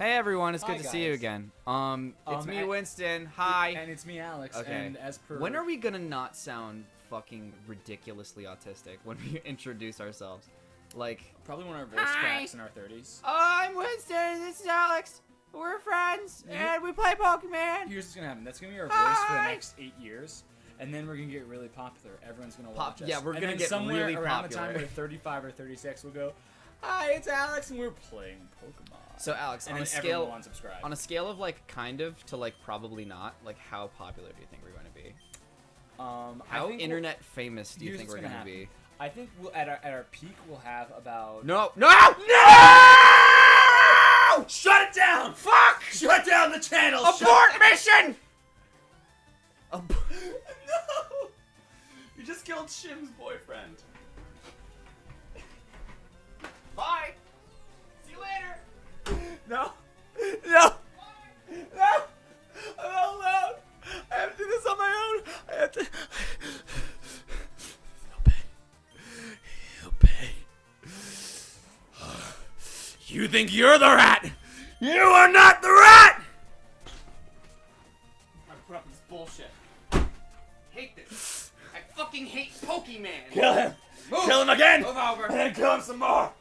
Hey everyone, it's Hi, good to see you guys. again. It's me, and- Winston. Hi. And it's me, Alex. Okay. And as per When are we gonna not sound fucking ridiculously autistic when we introduce ourselves? Like, probably when our voice Hi. cracks in our 30s. I'm Winston. This is Alex. We're friends, Yeah. and we play Pokemon. Here's what's gonna happen. That's gonna be our voice for the next 8 years, and then we're gonna get really popular. Everyone's gonna watch us. Yeah, we're and gonna then get somewhere really around popular. the time we're 35 or 36, we'll go, "Hi, it's Alex, and we're playing Pokemon." So Alex, and on a then everyone scale, will unsubscribe. on a scale of like kind of to like probably not, like how popular do you think we're going to be? I How think internet famous do you here's think what's we're going to gonna be? I think we'll, at our peak, we'll have about. No! Shut it down! Fuck! Shut down the channel! Abort mission! No! You just killed Shim's boyfriend. Bye! See you later! No! No! No! I'm all alone! I have to do this on my own! I have to... He'll pay. You think you're the rat! You are not the rat! I put up with this bullshit. Hate this. I fucking hate Pokemon. Kill him! Move. Kill him again! Move over. And then kill him some more!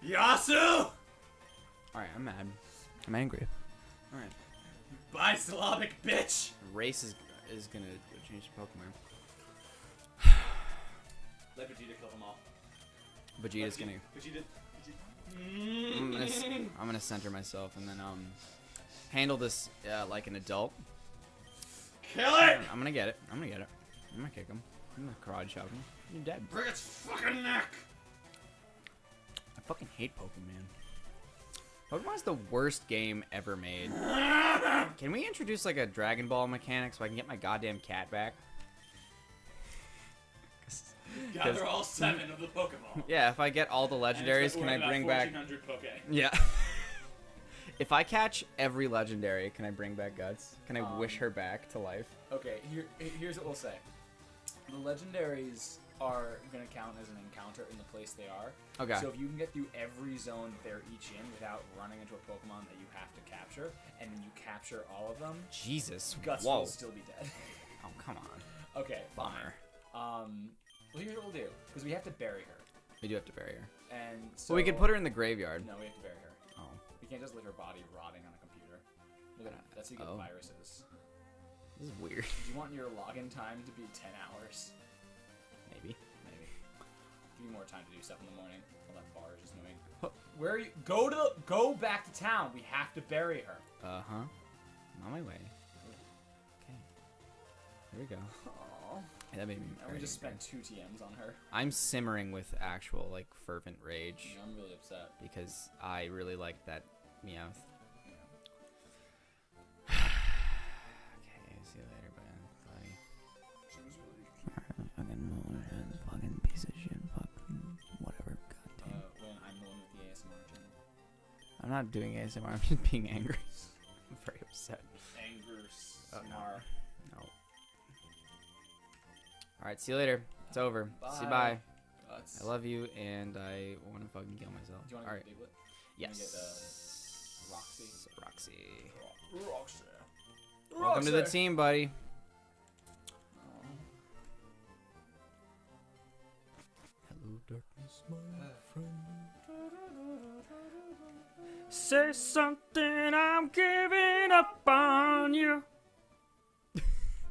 Yasu! Alright, I'm mad. I'm angry. Alright. Bisyllabic bitch! Race is gonna change the Pokemon. Let Vegeta kill them all. Vegeta's gonna. I'm gonna center myself and then handle this like an adult. Kill it! I'm gonna get it. I'm gonna kick him. I'm gonna karate chop him. You're dead. Break its fucking neck! I fucking hate Pokemon. Pokemon's the worst game ever made. Can we introduce like a Dragon Ball mechanic so I can get my goddamn cat back? Gather all 7 of the Pokemon. Yeah, if I get all the legendaries, can I bring back? 1,400 Poke. Yeah. If I catch every legendary, can I bring back Guts? Can I wish her back to life? Okay, here's what we'll say. The legendaries are going to count as an encounter in the place they are. Okay. So if you can get through every zone that they're each in without running into a Pokemon that you have to capture, and then you capture all of them, Jesus. Guts Whoa. will still be dead. Oh, come on. Okay, Bummer. fine. Well, here's what we'll do, because we have to bury her. We do have to bury her. And so... Well, we could put her in the graveyard. No, we have to bury her. Oh. We can't just leave her body rotting on a computer. Look at that. That's how you get Oh. viruses. This is weird. Do you want your login time to be 10 hours? Maybe. Maybe. Give me more time to do stuff in the morning. All that bar is just moving. Where are you? Go back to town. We have to bury her. Uh-huh. I'm on my way. Okay. Here we go. Aww. Yeah, that made me And we very just angry. spent 2 TMs on her. I'm simmering with actual, like, fervent rage. Yeah, I'm really upset. Because I really like that Meowth. Okay, see you later, buddy. Fucking piece of shit. Fucking whatever. Goddamn. When I'm the one with the ASMR channel. I'm not doing ASMR. I'm just being angry. I'm very upset. Anger Oh, no. Smar. No. Alright, see you later. It's over. See you, Bye. bye. Guts. I love you, and I want to fucking kill myself. Do you want to Alright. get Diglett? Yes. Roxy? Roxy. Roxy. Welcome to the team, buddy. Hello, darkness, my friend. Say something, I'm giving up on you.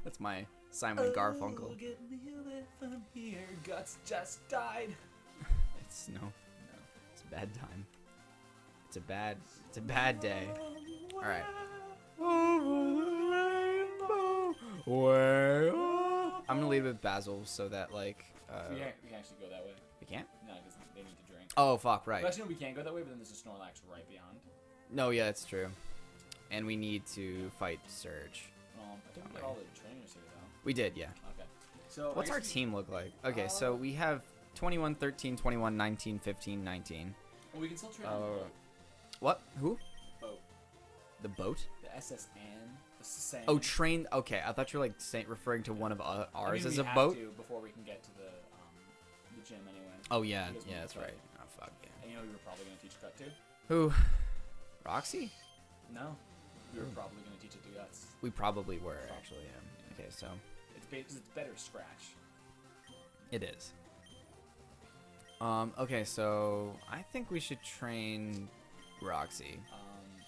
That's my Simon Garfunkel. Oh, get me away from here. Guts just died. It's no, it's a bad time. It's a bad day. All right. I'm gonna leave it with Basil so that like. We can actually go that way. We can't. No, because they need to drink. Oh fuck! Right. Well, actually, no, we can go that way, but then there's a Snorlax right beyond. No, yeah, it's true. And we need to fight Surge. I think we got all the trainers here, though. We did, yeah. Okay. So What's our team look like? Okay, so we have 21, 13, 21, 19, 15, 19. Well, we can still trade on the boat. What? Who? Boat. The boat? The SSN. The same. Oh, train. Okay, I thought you were like referring to one of ours I mean, as we a have boat. to before we can get to gym anyway. Oh yeah, He doesn't yeah, know that's cut. right. Oh fuck yeah. And you know who you're probably gonna teach cut to? Who? Roxy? No. You're Who? probably gonna teach it to Guts. We probably were actually. Yeah. Okay, so Because it's better scratch. it is. Okay, so I think we should train Roxy.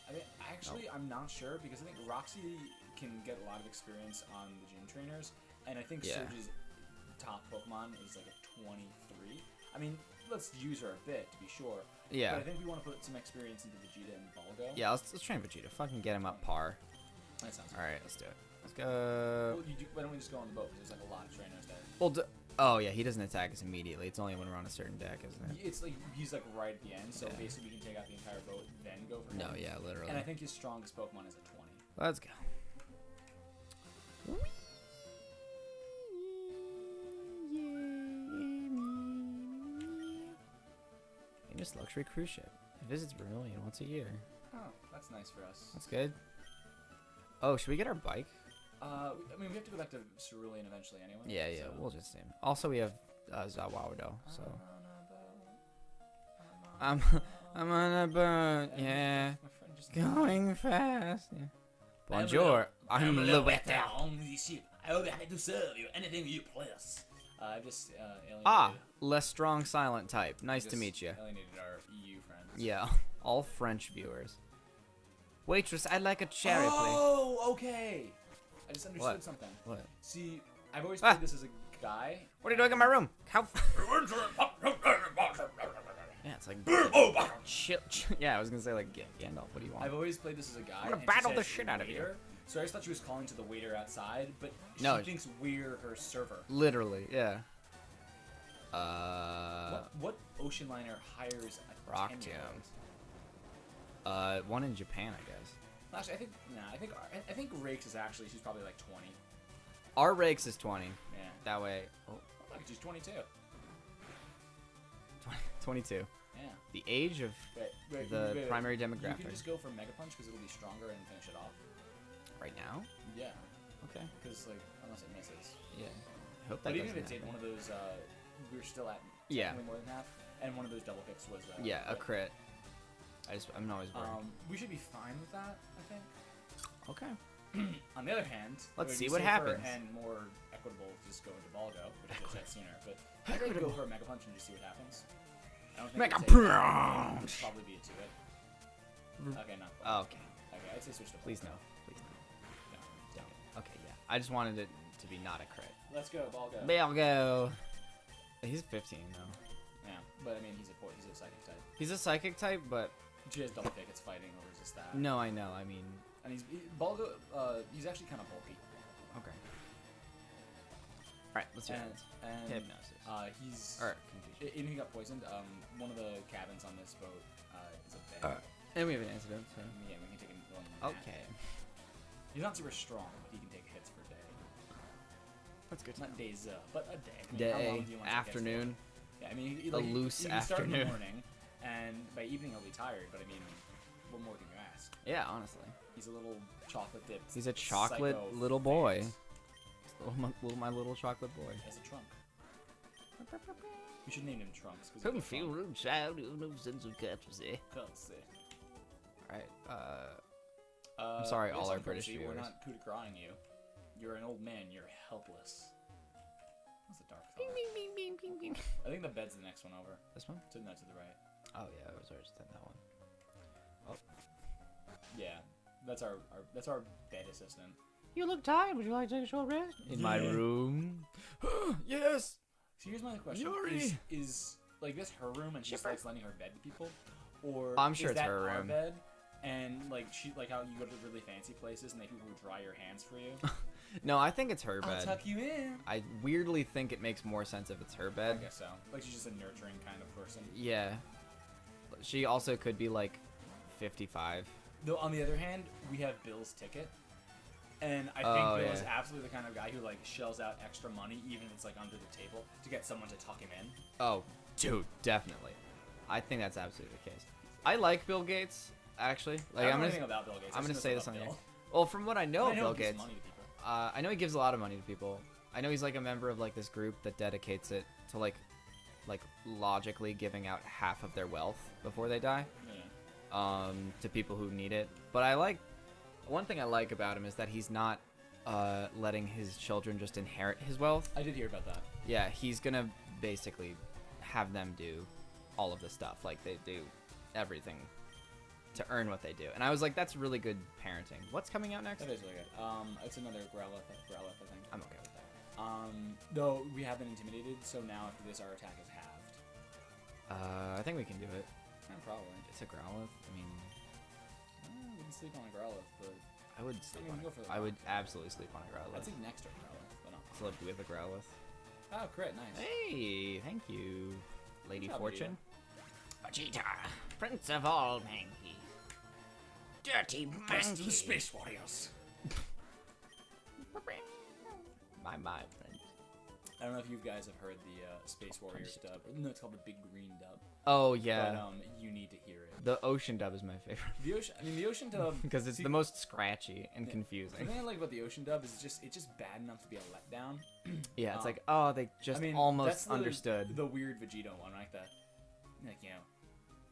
I mean, actually, I'm not sure because I think Roxy can get a lot of experience on the gym trainers, and I think Yeah. Surge's top Pokemon is like a 23. I mean, let's use her a bit to be sure. Yeah. But I think we want to put some experience into Vegeta and Volgo. Yeah, let's train Vegeta. Fucking get him up par. That sounds good. All right, let's do it. Let's go. Well, why don't we just go on the boat? Because there's like a lot of trainers there. Well, oh yeah, he doesn't attack us immediately. It's only when we're on a certain deck, isn't it? It's like he's like right at the end, so Yeah. basically we can take out the entire boat, then go for him. No, yeah, literally. And I think his strongest Pokemon is a 20. Let's go. Famous luxury cruise ship. It visits Vermilion once a year. Oh, that's nice for us. That's good. Oh, should we get our bike? I mean, we have to go back to Cerulean eventually anyway. Yeah, yeah, so. we'll just see him. Also, we have Zawaudo, so. I'm on a boat, yeah. My friend just Going fast, yeah. Bonjour, I'm Louetta. on the ship. I will be happy to serve you anything you please. I just alienated. Ah, less strong silent type. Nice to just meet you. Alienated our EU friends. Yeah, all French viewers. Waitress, I'd like a cherry, please. Oh, okay. I just understood What? something. What? See, I've always Ah. played this as a guy. What are you doing in my room? How? Yeah, it's like chill. Yeah, I was gonna say like Gandalf. What do you want? I've always played this as a guy. I'm gonna and she battle the says shit out of you. waiter. So I just thought she was calling to the waiter outside, but No. she thinks we're her server. Literally, yeah. What ocean liner hires a Rock 10-year-old? One in Japan, I guess. Actually, I think Rakes is actually she's probably like 20. Our Rakes is 20. Yeah. That way. Oh, Look, she's 22. 22. Yeah. The age of the primary You demographic. can just go for Mega Punch because it'll be stronger and finish it off. Right now? Yeah. Okay. Because like unless it misses. Yeah. I hope that But even if doesn't it did, happen. one of those we were still at Yeah. technically more than half, and one of those double kicks was Yeah, a crit. I'm always worried. We should be fine with that, I think. Okay. On the other hand, Let's it would see be what safer happens. And more equitable to just go into Volgo, which we'll check sooner. But I'd rather go for a Mega Punch and just see what happens. I don't think Mega it'd take that. Punch! It'd probably be a 2-hit. Okay, not Oh, okay. Okay, I'd say switch to Please Volgo. no. Please no. No. Don't. Okay, yeah. I just wanted it to be not a crit. Let's go, Volgo. Go. He's 15 though. Yeah, but I mean, he's a psychic type. He's a psychic type, but She has double kick, it's fighting, or resist that. no, I know. I mean, And Volgo, he's actually kind of bulky. okay. All right, let's do And, it. and Hypnosis. he's Or confusion. even he got poisoned. One of the cabins on this boat is a bed. And we have an incident. So. Yeah, we can take one. nap. Okay. He's not super strong, but he can take hits for a day. That's good. Not days, but a day. I mean, how long Day, do you want to take hits for? afternoon. Yeah, I mean, A loose you can start in the afternoon. morning, and by evening he'll be tired. But I mean, what more can you ask? Yeah, honestly. He's a little chocolate dipped. He's a chocolate psycho little boy. phase. My little chocolate boy. As a trunk. We should name him Trunks. Couldn't feel rude child who no sense of courtesy. Alright, I'm sorry, all our British We're viewers. not coup de grace you. You're an old man. You're helpless. That's a dark thought. I think the bed's the next one over. This one? To the right. Oh yeah, I was already just done that one. Yeah, that's our bed assistant. You look tired. Would you like to take a short rest? In my Yeah. room. Yes. So here's my question: Yuri! is like this her room and she Shipper. likes lending her bed to people, or I'm sure is it's that her our room. bed? And like how you go to really fancy places and they people who dry your hands for you. No, I think it's her I'll bed. tuck you in. I weirdly think it makes more sense if it's her I bed. guess so. Like she's just a nurturing kind of person. Yeah. She also could be like 55. Though on the other hand, we have Bill's ticket, and I think Oh, Bill is yeah. absolutely the kind of guy who like shells out extra money, even if it's like under the table, to get someone to tuck him in. Oh, dude, definitely. I think that's absolutely the case. I like Bill Gates, actually. I Like don't I'm know gonna anything about Bill Gates. I'm I gonna just say know this on about here. Bill. Well, from what I know I of know Bill he gives Gates, money to people. I know he gives a lot of money to people. I know he's like a member of like this group that dedicates it to like like logically giving out half of their wealth before they die, to people who need it. But one thing I like about him is that he's not letting his children just inherit his wealth. I did hear about that. Yeah, he's gonna basically have them do all of the stuff. Like, they do everything to earn what they do. And I was like, that's really good parenting. What's coming out next? That is really good. It's another Growlithe, I think. I'm okay with that. Though we have been intimidated, so now after this, our attack is halved. I think we can do it. Yeah, probably. It's a Growlithe. I mean, I wouldn't sleep on a Growlithe, but I would sleep on go it. for the I would rock. absolutely sleep on a Growlithe. I'd sleep next to a Growlithe, but not. Slept with a Growlithe. Oh, great, nice. Hey, thank you, Lady Good job, Fortune. Vegeta, Prince of all Mankey. Dirty Best of the Mankey. Space Warriors. My friend. I don't know if you guys have heard the Space Warriors dub. No, it's called the Big Green dub. Oh yeah. But you need to hear it. The ocean dub is my favorite The ocean dub because it's the most scratchy and The confusing. thing I like about the ocean dub is it's just bad enough to be a letdown. Yeah, it's like, oh, they just that's almost understood. the weird Vegeta one, like that. Like,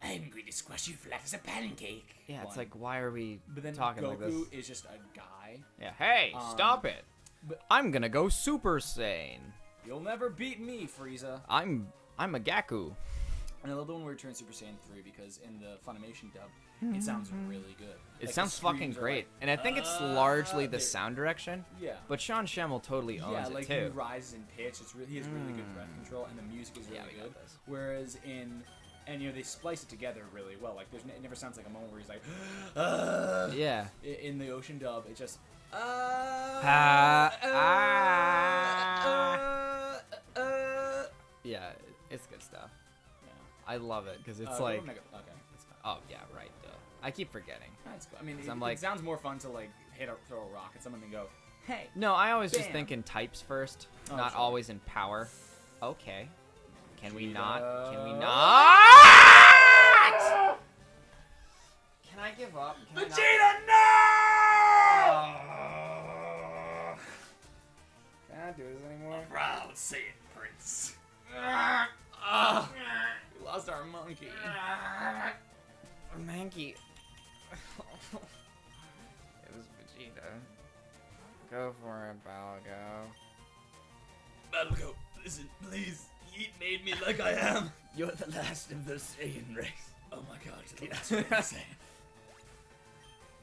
I'm going to squash you flat as a pancake. Yeah, it's one. like, why are we But then talking Goku like this? is just a guy. Yeah, hey, stop it! but- I'm gonna go Super Saiyan. You'll never beat me, Frieza. I'm a Gaku. And I love the one where he turns Super Saiyan 3 because in the Funimation dub, it sounds really good. It Like, the sounds fucking screams are great, like, and I think it's largely the they- sound direction. Yeah. But Sean Schimmel totally owns Yeah, it like too. he rises in pitch. He has really good breath control, and the music is really Yeah, we got good. this. Whereas they splice it together really well. Like it never sounds like a moment where he's like, Yeah. In the ocean dub, it just. Yeah, it's good stuff. Yeah. I love it because it's Go like, Mega- okay, that's fine. oh yeah, right. Duh. I keep forgetting. That's cool. I mean, I'm it like- sounds more fun to like throw a rock at someone than go, hey. No, I always just Bam. think in types first, Oh, not sure. always in power. Okay. Can we Vegeta. not? Can we not? Can I give up? Can I not? Vegeta, no! Can I not do this anymore? Proud Saiyan Prince. We lost our monkey. Mankey. It was Vegeta. Go for it, Balgo. Battleco, listen, please. He made me like I am. You're the last of the Saiyan race. Oh my god, he's the last one to say.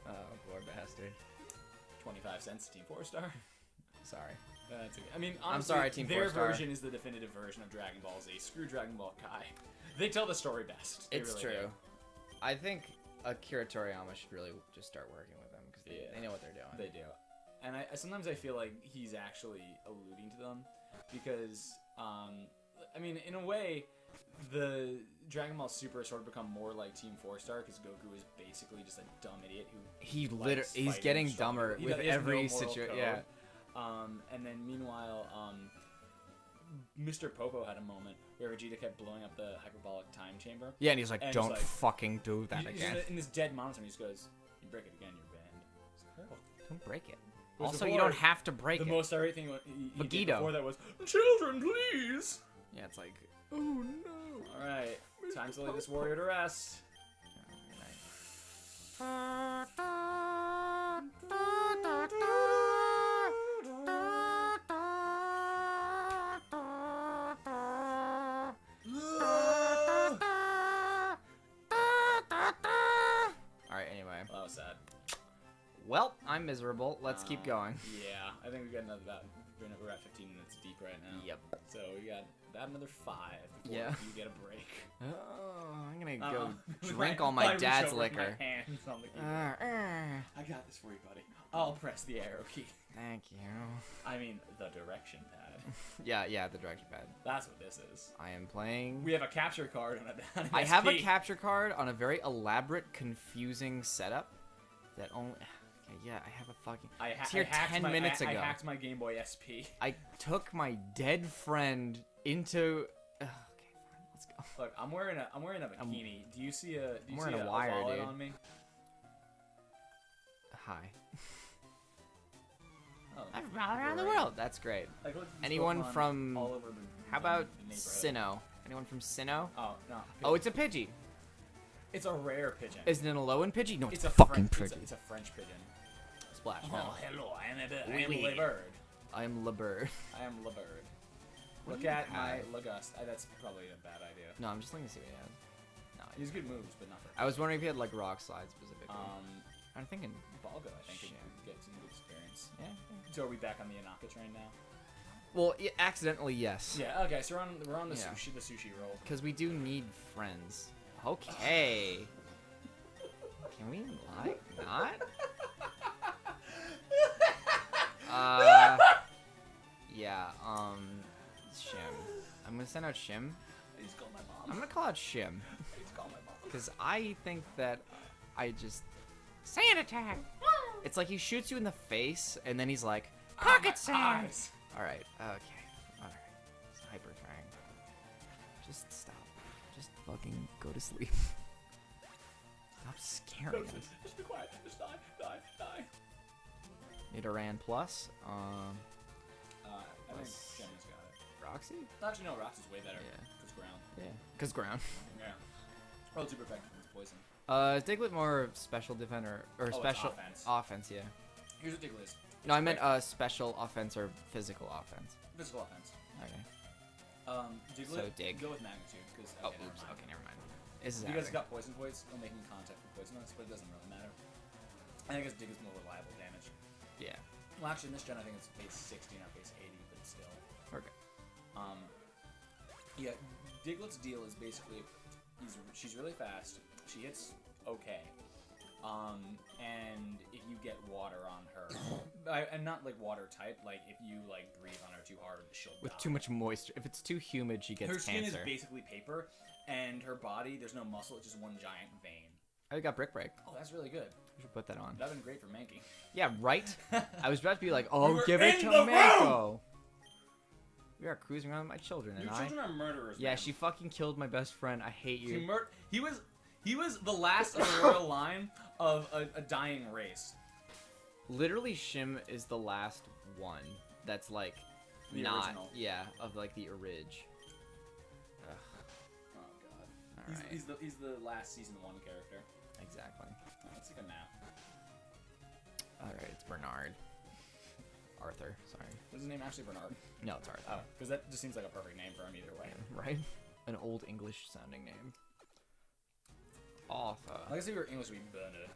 Oh, poor bastard. 25 cents, Team 4-Star. Sorry. That's okay. I mean, honestly, I'm sorry, Team their 4-Star. version is the definitive version of Dragon Ball Z. Screw Dragon Ball Kai. They tell the story best. They It's really true. do. I think Akira Toriyama should really just start working with them because Yeah. they know what they're doing. They do. And sometimes I feel like he's actually alluding to them because, I mean, in a way, the Dragon Ball Super sort of become more like Team 4-Star because Goku is basically just a dumb idiot who He's fighting getting strong dumber people. with He has no every moral situation. code. Yeah. And then meanwhile, Mr. Popo had a moment where Vegeta kept blowing up the hyperbolic time chamber. Yeah, and he's like, And don't he's like- fucking do that He's again. in this dead monster, and he just goes, "You break it again, you're banned." It's like, "Oh." Don't break it. Whereas Also, you before, don't have to break The it. most irate thing he did Vegito. before that was, "Children, please." Yeah, it's like, oh no. All right, time to lay this warrior to rest. Alright, anyway. Well, that was sad. Well, I'm miserable. Let's keep going. Yeah, I think we got another. We're at 15 minutes deep right now. Yep. So we got about another 5 before Yeah. you get a break. Oh, I'm gonna Uh-oh. go drink all my I reach dad's over with liquor. My hands on the keyboard. I got this for you, buddy. I'll press the arrow key. Thank you. I mean, the direction pad. Yeah, the direction pad. That's what this is. I am playing. We have a capture card on an I have a SP. capture card on a very elaborate, confusing setup that only. Okay, yeah, I have a fucking. It's here 10 minutes ago. I hacked my Game Boy SP. I took my dead friend into. Okay, fine, let's go. Look, I'm wearing a bikini. Do you see a wearing a wire, wallet dude. on me? Hi. Oh, I've been all around the great. world. That's great. Like, look at these Anyone Pokemon from- all over the How about the neighborhood. Sinnoh? Anyone from Sinnoh? Oh no. Oh, it's a Pidgey. It's a rare pigeon. Isn't it a Alolan Pidgey? No, it's, a fucking French, Pidgey. It's a French pigeon. Splash. Oh, hello. I am a bird. Oui, I am oui. a bird. I am LeBird. I am a bird. What Look do you at my have? Lagust. That's probably a bad idea. No, I'm just looking to see what he has. No, He has good moves, but not for. I was wondering if he had like Rock Slide specifically. I'm thinking. Balgo, I think, Shit. can get some good experience. Yeah. So are we back on the Inaka train now? Well, yeah, accidentally, yes. Yeah. Okay. So we're on the Yeah. sushi roll. Because we do need friends. Okay. Can we like not? Yeah. Shim. I'm gonna send out Shim. He's called my I'm mom. gonna call out Shim. He's called my mom. Because I think that I just... Sand attack! It's like he shoots you in the face, and then he's like, Pocket Sand! Alright, okay. Alright. It's Hyper Fang. Just stop. Just fucking go to sleep. Stop scaring us. Just be quiet. Just die. Nidoran Plus. I think Plus- Shim's got it. Roxy? Actually, no. Roxy's way better. Yeah. It's ground. Yeah. Because ground. Yeah. Oh, super effective against poison. Is Diglett more special defender or it's special offense. offense? Yeah. Here's what Diglett is. No, I meant special offense or physical offense. Physical offense. Okay. Diglett, So dig. go with magnitude because Oh, oops. Okay, never mind. This is because it's happening. got poison points, it'll make contact with poison notes, but it doesn't really matter. I guess Dig is more reliable damage. Yeah. Well, actually, in this gen, I think it's base 60, not base 80, but still. Okay. Yeah, Diglett's deal is basically, she's really fast. She hits okay. And if you get water on her, and not like water type, like if you like breathe on her too hard, she'll With die. too much moisture. If it's too humid, she gets Her skin cancer. is basically paper, and her body, there's no muscle, it's just one giant vein. Oh, you got Brick Break. Oh, that's really good. We should put that on. That'd been great for Mankey. Yeah, right? I was about to be like, We oh, were give it in to the Mako. We are cruising around with my children, and Your I... children are murderers. Yeah, man. she fucking killed my best friend. I hate you. He was the last of the royal line of a dying race. Literally, Shim is the last one that's like The not original. yeah of like the orig. Ugh, Oh god. all right, He's the last season 1 character. exactly. Oh, let's take a nap. All right, it's Bernard. Arthur, sorry. Was his name actually Bernard? No, it's Arthur. Oh, because that just seems like a perfect name for him either way. Right? An old English sounding name. Arthur. I guess if we were English, we'd be Bernard.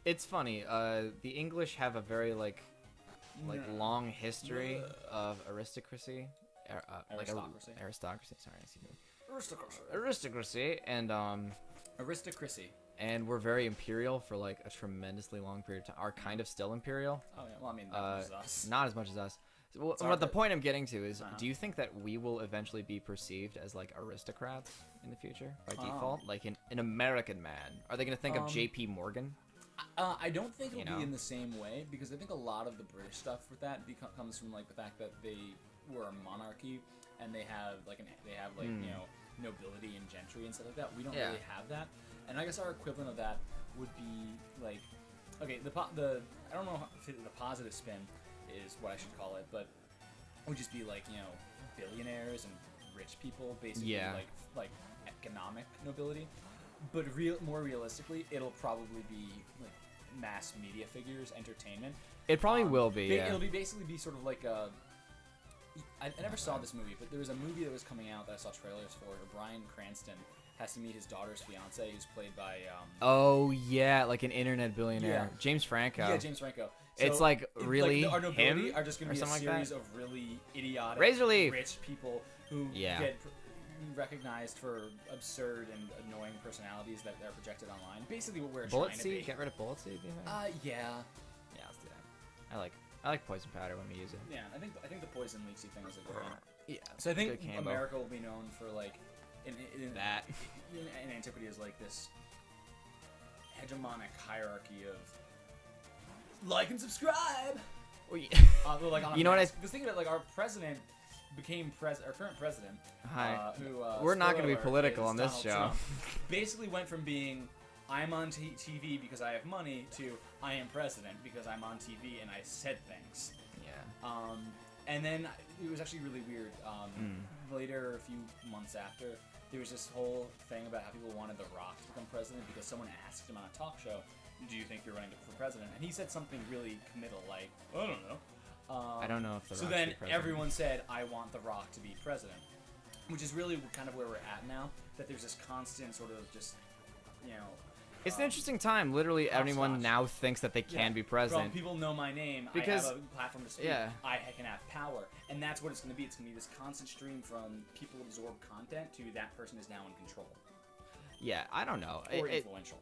It's funny. The English have a very like long history of aristocracy. Aristocracy. Aristocracy. Sorry, I see you. Aristocracy. Aristocracy, Aristocracy. and we're very imperial for like a tremendously long period of time. Are kind of still imperial. Oh yeah. Well, I mean, that was us. Not as much as us. Well, It's what the our- point I'm getting to is, Uh-huh. do you think that we will eventually be perceived as like aristocrats in the future by Oh. default, like an American man? Are they gonna think of J.P. Morgan? I don't think it'll You know? be in the same way because I think a lot of the British stuff with that comes from like the fact that they were a monarchy and they have you know, nobility and gentry and stuff like that. We don't Yeah. really have that, and I guess our equivalent of that would be like, okay, the I don't know if the positive spin is what I should call it, but it would just be like, you know, billionaires and rich people, basically Yeah. like economic nobility. But more realistically, it'll probably be like mass media figures, entertainment. It probably will be. Yeah. It'll be basically be sort of like a. I never saw this movie, but there was a movie that was coming out that I saw trailers for. Where Bryan Cranston has to meet his daughter's fiance, who's played by. Oh yeah, like an internet billionaire, Yeah. James Franco. Yeah, James Franco. It's like really our nobility him are just going or to be a something like series that? of really idiotic, Razor Leaf. rich people who Yeah. get recognized for absurd and annoying personalities that are projected online. Basically, what we're Bullet trying to Seed. be. Get rid of Bullet Seed. Do you think? Yeah. Yeah, let's do that. I like poison powder when we use it. Yeah, I think the poison leechy thing is a good one. Yeah. So I think Good combo. America will be known for like in That. in antiquity as like this hegemonic hierarchy of like and subscribe. Oh, yeah. Like on a You know what I- Because think of it, like our president became our current president. Hi. Who We're not going gonna to be political on this show. Basically went from being I'm on TV because I have money to I am president because I'm on TV and I said things. Yeah. And then it was actually really weird. later, a few months after, there was this whole thing about how people wanted The Rock to become president because someone asked him on a talk show, "Do you think you're running for president?" And he said something really committal, like, "I don't know." I don't know if The So Rock then should be president. everyone said, "I want The Rock to be president," which is really kind of where we're at now. That there's this constant sort of just, you know. It's an interesting time. Literally, everyone hopscotch. now thinks that they can be president. People know my name. Because- I have a platform to speak. yeah. I can have power, and that's what it's going to be. It's going to be this constant stream from people absorb content to that person is now in control Yeah, I don't know. or influential.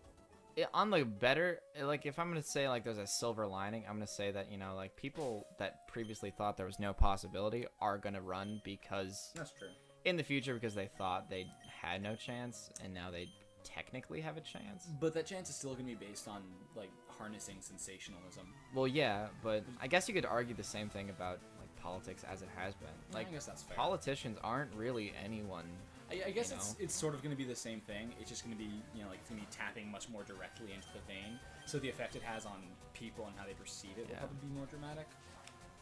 On the better, like, if I'm gonna say like there's a silver lining, I'm gonna say that, you know, like, people that previously thought there was no possibility are gonna run because That's true. in the future, because they thought they had no chance, and now they technically have a chance. But that chance is still going to be based on like harnessing sensationalism. Well, yeah, but I guess you could argue the same thing about like politics as it has been. Like, I guess that's fair. politicians aren't really anyone. I guess you know? it's sort of going to be the same thing. It's just going to be, you know, like it's going to be tapping much more directly into the vein. So the effect it has on people and how they perceive it will Yeah. probably be more dramatic.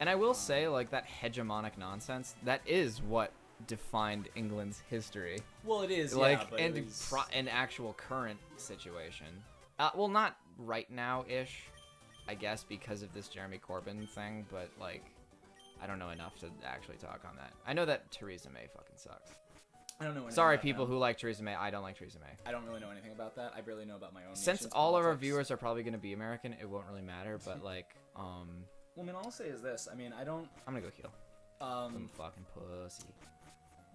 And I will say, like, that hegemonic nonsense, that is what defined England's history. Well, it is, Like, yeah, but and it was... an actual current situation. Well, not right now-ish, I guess, because of this Jeremy Corbyn thing, but, like, I don't know enough to actually talk on that. I know that Theresa May fucking sucks. I don't know anything Sorry, about people them. who like Theresa May. I don't like Theresa May. I don't really know anything about that. I barely know about my own Since nation's all of our politics. viewers are probably going to be American, it won't really matter, but, like, Well, I mean, all I'll say is this. I mean, I don't... I'm gonna go heal. Some fucking pussy.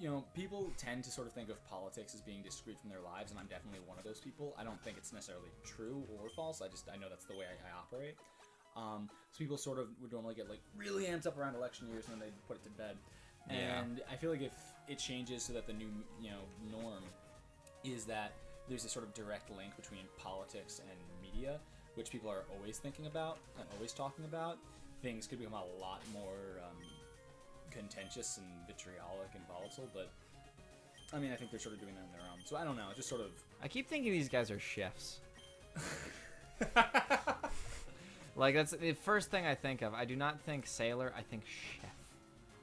You know, people tend to sort of think of politics as being discrete from their lives, and I'm definitely one of those people. I don't think it's necessarily true or false. I know that's the way I operate. So people sort of would normally get like really amped up around election years and then they put it to bed. Yeah. And I feel like if it changes so that the new, you know, norm is that there's this sort of direct link between politics and media, which people are always thinking about and always talking about, things could become a lot more contentious and vitriolic and volatile. But I mean, I think they're sort of doing that on their own. So I don't know, just sort of. I keep thinking these guys are chefs. Like, that's the first thing I think of. I do not think sailor, I think chef.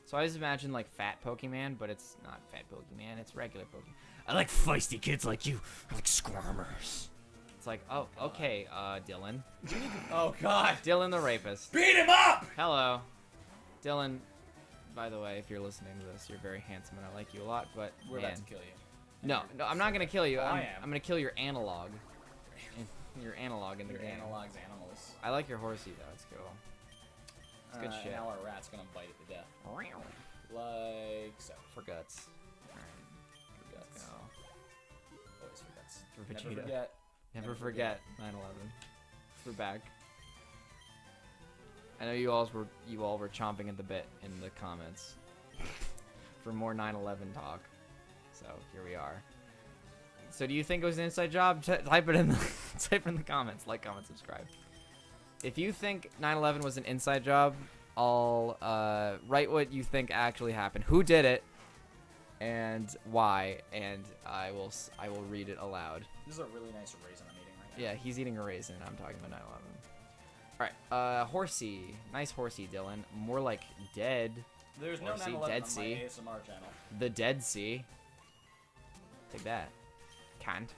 So I just imagine, like, fat Pokemon, but it's not fat Pokemon, it's regular Pokemon. I like feisty kids like you. I like squirmers. It's like, oh, okay, Dylan. Oh God! Dylan the rapist. Beat him up! Hello. Dylan, by the way, if you're listening to this, you're very handsome and I like you a lot, but We're man. about to kill you. No, I'm not gonna kill you. Oh, I I'm am. gonna kill your analog. Your analog in the Your game. analogs, animals. I like your horsey though. It's cool. It's good shit. Now our rat's gonna bite it to death. Like so. For guts. Alright. For guts. Go. Always for guts. For Never Vegeta. forget. Never forget 9/11. We're back. I know you all were chomping at the bit in the comments for more 9/11 talk. So here we are. So do you think it was an inside job? Type it in the comments. Like, comment, subscribe. If you think 9/11 was an inside job, I'll write what you think actually happened. Who did it? And why? And I will read it aloud. This is a really nice raisin I'm eating right now. Yeah, he's eating a raisin. I'm talking about 9/11. All right, horsey, nice horsey, Dylan. More like dead. There's no Horsey, 9/11 Dead on Sea. my ASMR channel. The Dead Sea. Take that. Can't.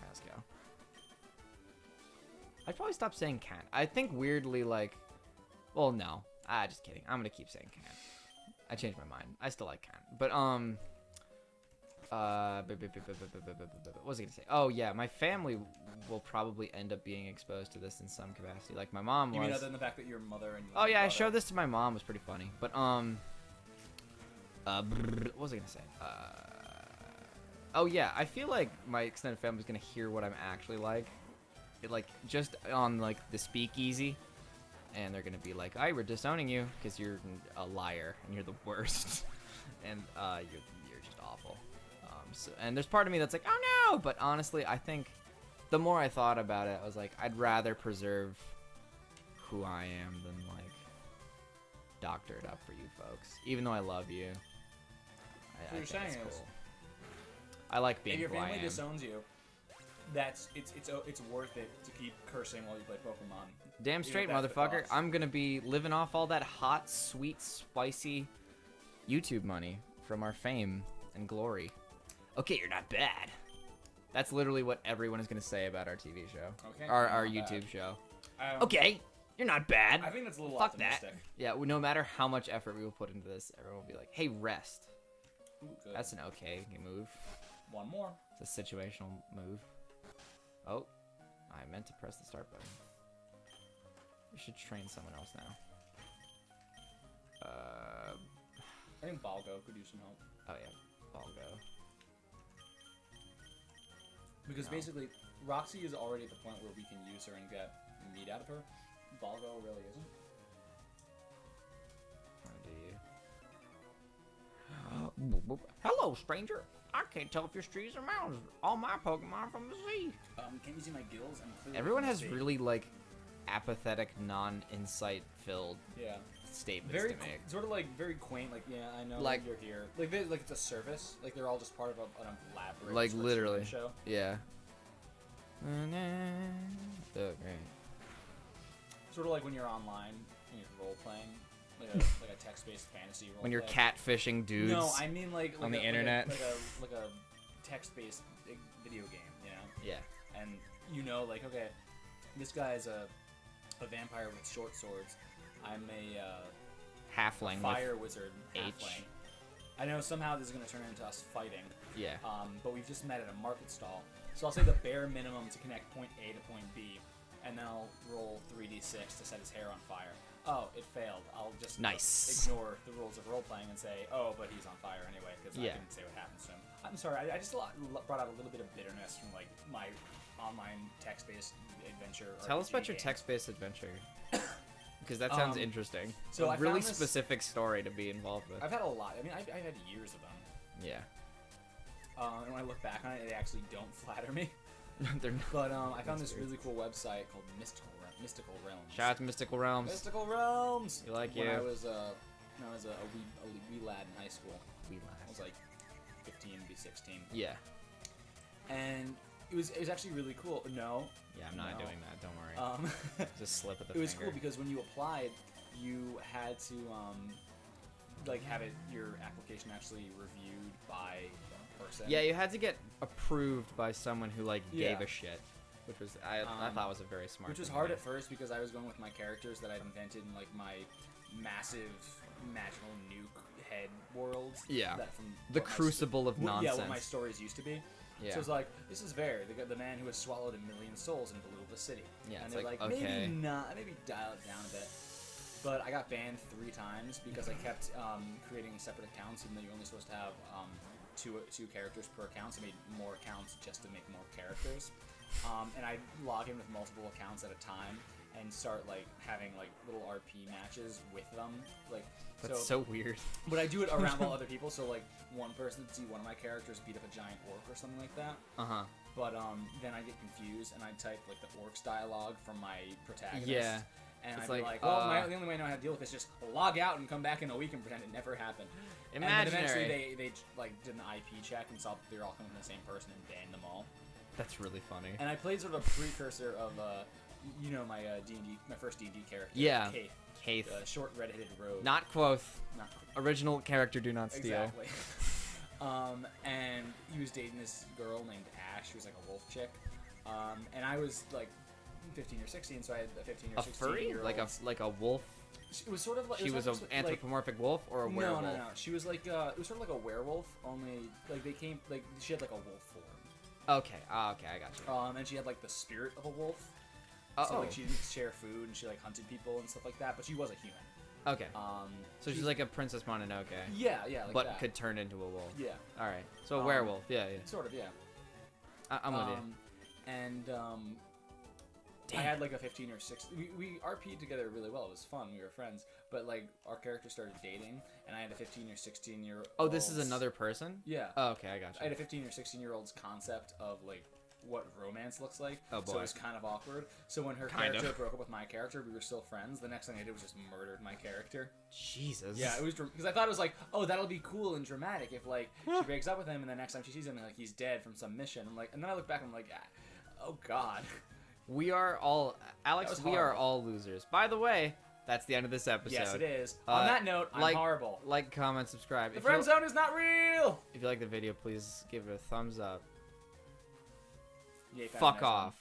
Let's go. I'd probably stop saying can't. I think weirdly, like, well, no. Just kidding. I'm gonna keep saying can't. I changed my mind. I still like can't. But what was I gonna say? Oh yeah, my family will probably end up being exposed to this in some capacity. Like my mom was. You mean other than the fact that your mother and Oh yeah, I brother- showed this to my mom. It was pretty funny. But what was I gonna say? Oh yeah, I feel like my extended family's gonna hear what I'm actually like, just on like the speakeasy, and they're gonna be like, we're disowning you because you're a liar and you're the worst, and you're just awful. And there's part of me that's like, oh no, but honestly, I think the more I thought about it, I was like, I'd rather preserve who I am than like doctor it up for you folks. Even though I love you, I you're think saying it's is, cool. I like being if your who I family am. disowns you, it's worth it to keep cursing while you play Pokemon. Damn Even straight, if that's the motherfucker. cost. I'm gonna be living off all that hot, sweet, spicy YouTube money from our fame and glory. Okay, you're not bad. That's literally what everyone is going to say about our TV show. Okay. Our not YouTube bad. show. Okay, you're not bad. I think that's a little Fuck that. optimistic. Yeah, no matter how much effort we will put into this, everyone will be like, hey, rest. Ooh, good. That's an okay move. One more. It's a situational move. Oh, I meant to press the start button. We should train someone else now. I think Balgo could use some help. Oh yeah, Balgo. Because No. basically, Roxy is already at the point where we can use her and get meat out of her. Balgo really isn't. What do you? Hello, stranger. I can't tell if you're trees or mountains. All my Pokemon are from the sea. Can you see my gills? I'm clearly Everyone from the has sea. really like apathetic, non-insight filled Yeah. statements Very to make. sort of like very quaint. Like yeah, I know Like- you're here. Like like it's a service. Like they're all just part of an elaborate Like sort of literally. show. Yeah. Okay. Sort of like when you're online and you're role playing, like a text-based fantasy role. When you're play. catfishing dudes. No, I mean like on the a, internet. like a text-based video game, you know. Yeah. And you know, like okay, this guy's a vampire with short swords. I'm a Halfling fire with wizard H. halfling. I know somehow this is gonna turn into us fighting. yeah. But we've just met at a market stall. So I'll say the bare minimum to connect point A to point B, and then I'll roll 3d6 to set his hair on fire. Oh, it failed. I'll just Nice. ignore the rules of role playing and say, oh, but he's on fire anyway, because Yeah. I can say what happens to him. I'm sorry, I just brought out a little bit of bitterness from like my online text-based adventure. Tell us RPG about your game. text-based adventure. Because that sounds interesting. so a I really found this- specific story to be involved with. I've had a lot. I mean, I've had years of them. Yeah. And when I look back on it, they actually don't flatter me. They're not. But I found That's this weird. really cool website called Mystical Realms. Shout out to Mystical Realms. Mystical Realms. You like when you. I was a wee lad in high school. We I was laugh. like 15, be 16, Yeah. and it was actually really cool. No. Yeah, I'm not No. doing that. Don't worry. Just slip of the it was finger. cool because when you applied, you had to like have your application actually reviewed by a person. Yeah, you had to get approved by someone who like gave Yeah. a shit, which was I thought was a very smart. Which was thing hard to at first because I was going with my characters that I'd invented in like my massive magical nuke head worlds. Yeah. That from The what my crucible of Yeah, what my nonsense. stories used to be. Yeah. So it's like, this is Ver, the man who has swallowed 1,000,000 souls and blew up a city. Yeah, and it's they're like, like, okay. maybe dial it down a bit. But I got banned 3 times because I kept creating separate accounts, even though you're only supposed to have two characters per account. So I made more accounts just to make more characters. And I log in with multiple accounts at a time and start like having like little RP matches with them. Like That's so weird. but I do it around all other people, so like one person would see one of my characters beat up a giant orc or something like that. Uh-huh. But then I get confused and I type like the orcs dialogue from my protagonist. Yeah. And It's I'd be like, like, well, the only way I know how to deal with this is just log out and come back in a week and pretend it never happened. And then eventually Imaginary. they like did an IP check and saw that they were all coming from the same person and banned them all. That's really funny. And I played sort of a precursor of my D&D, my first D&D character. Yeah. Kaith, Kaith. the short red-headed rogue. Not Quoth. Not Original character do not steal. Exactly. And he was dating this girl named Ash, who was like a wolf chick. And I was like 15 or 16, so I had a 15 or A 16 furry? year Like a wolf? It was sort of like She was an anthropomorphic wolf or a werewolf? No. She was like it was sort of like a werewolf, only like they came like she had like a wolf form. Okay. Ah, okay, I got you. And she had like the spirit of a wolf. Oh. So like she didn't share food and she like hunted people and stuff like that, but she was a human. Okay. So she's she's- like a Princess Mononoke. Yeah, like but that. could turn into a wolf. Yeah, Alright. So a werewolf. Yeah. sort of, yeah. I'm with you. And I had like a 15 or 16. We RP'd together really well. It was fun. We were friends. But like our characters started dating, and I had a 15 or 16 year. Oh, this is another person? Yeah. Oh, okay, I got I had you. a 15 or 16 year old's concept of like what romance looks like. Oh, So boy. it was kind of awkward. So when her Kind of. character broke up with my character, we were still friends. The next thing I did was just murdered my character. Jesus. Yeah, it was because I thought it was like, oh, that'll be cool and dramatic if like she breaks up with him and the next time she sees him, like he's dead from some mission. I'm like, and then I look back and I'm like, oh god. We are all Alex. That was We are horrible. all losers. By the way, That's the end of this episode. Yes, it is. On that note, I'm horrible. Like, comment, subscribe. The friend zone is not real. If you like the video, please give it a thumbs up. Yeah, Fuck off.